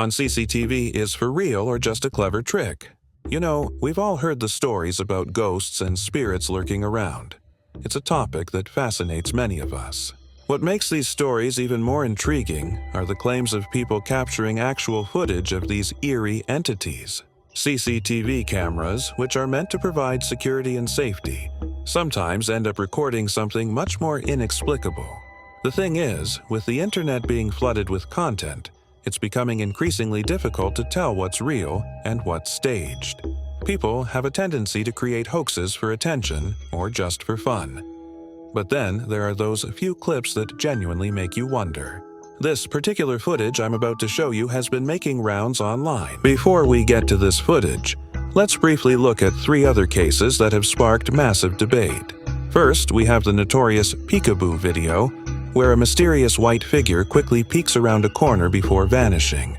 on CCTV is for real or just a clever trick. You know, we've all heard the stories about ghosts and spirits lurking around. It's a topic that fascinates many of us. What makes these stories even more intriguing are the claims of people capturing actual footage of these eerie entities. CCTV cameras, which are meant to provide security and safety, sometimes end up recording something much more inexplicable. The thing is, with the internet being flooded with content, it's becoming increasingly difficult to tell what's real and what's staged. People have a tendency to create hoaxes for attention or just for fun. But then there are those few clips that genuinely make you wonder. This particular footage I'm about to show you has been making rounds online. Before we get to this footage, let's briefly look at 3 other cases that have sparked massive debate. First, we have the notorious peekaboo video, where a mysterious white figure quickly peeks around a corner before vanishing,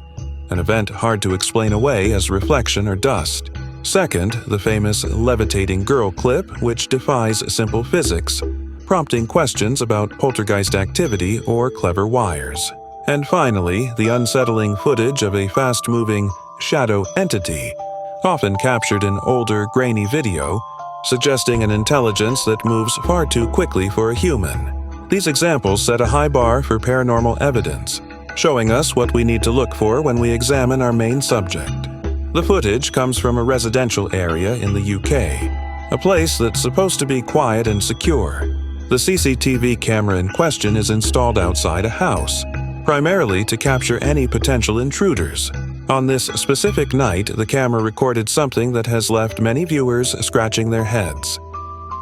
an event hard to explain away as reflection or dust. Second, the famous levitating girl clip, which defies simple physics, prompting questions about poltergeist activity or clever wires. And finally, the unsettling footage of a fast-moving shadow entity, often captured in older, grainy video, suggesting an intelligence that moves far too quickly for a human. These examples set a high bar for paranormal evidence, showing us what we need to look for when we examine our main subject. The footage comes from a residential area in the UK, a place that's supposed to be quiet and secure. The CCTV camera in question is installed outside a house, primarily to capture any potential intruders. On this specific night, the camera recorded something that has left many viewers scratching their heads.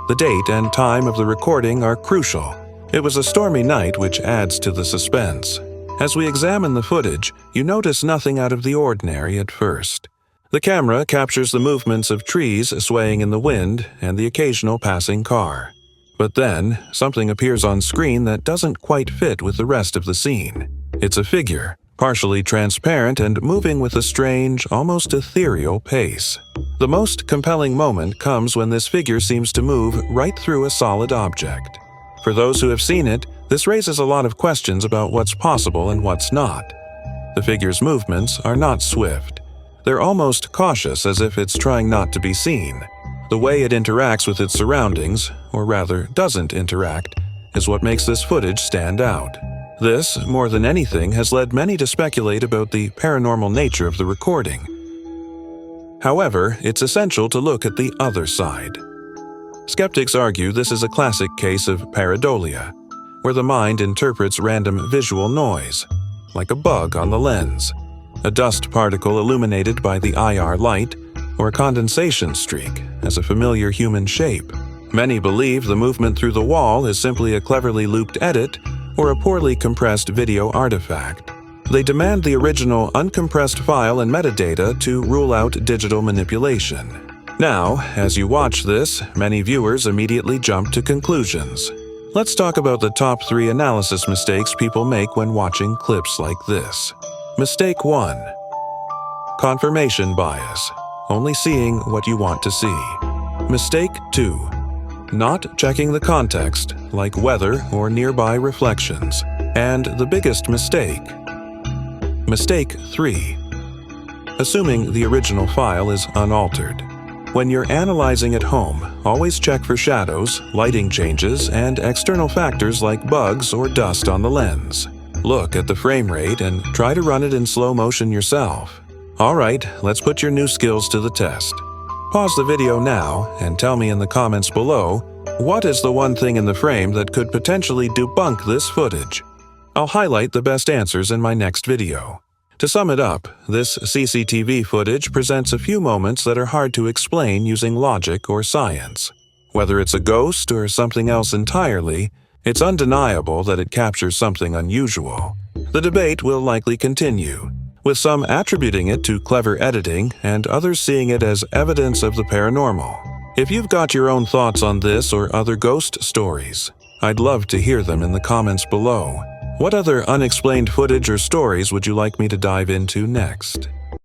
The date and time of the recording are crucial. It was a stormy night, which adds to the suspense. As we examine the footage, you notice nothing out of the ordinary at first. The camera captures the movements of trees swaying in the wind and the occasional passing car. But then, something appears on screen that doesn't quite fit with the rest of the scene. It's a figure, partially transparent and moving with a strange, almost ethereal pace. The most compelling moment comes when this figure seems to move right through a solid object. For those who have seen it, this raises a lot of questions about what's possible and what's not. The figure's movements are not swift. They're almost cautious, as if it's trying not to be seen. The way it interacts with its surroundings, or rather doesn't interact, is what makes this footage stand out. This, more than anything, has led many to speculate about the paranormal nature of the recording. However, it's essential to look at the other side. Skeptics argue this is a classic case of pareidolia, where the mind interprets random visual noise, like a bug on the lens, a dust particle illuminated by the IR light, or a condensation streak as a familiar human shape. Many believe the movement through the wall is simply a cleverly looped edit or a poorly compressed video artifact. They demand the original uncompressed file and metadata to rule out digital manipulation. Now, as you watch this, many viewers immediately jump to conclusions. Let's talk about the top 3 analysis mistakes people make when watching clips like this. Mistake 1. Confirmation bias. Only seeing what you want to see. Mistake 2. Not checking the context, like weather or nearby reflections. And the biggest mistake. Mistake 3. Assuming the original file is unaltered. When you're analyzing at home, always check for shadows, lighting changes, and external factors like bugs or dust on the lens. Look at the frame rate and try to run it in slow motion yourself. Alright, let's put your new skills to the test. Pause the video now and tell me in the comments below, what is the one thing in the frame that could potentially debunk this footage? I'll highlight the best answers in my next video. To sum it up, this CCTV footage presents a few moments that are hard to explain using logic or science. Whether it's a ghost or something else entirely, it's undeniable that it captures something unusual. The debate will likely continue, with some attributing it to clever editing and others seeing it as evidence of the paranormal. If you've got your own thoughts on this or other ghost stories, I'd love to hear them in the comments below. What other unexplained footage or stories would you like me to dive into next?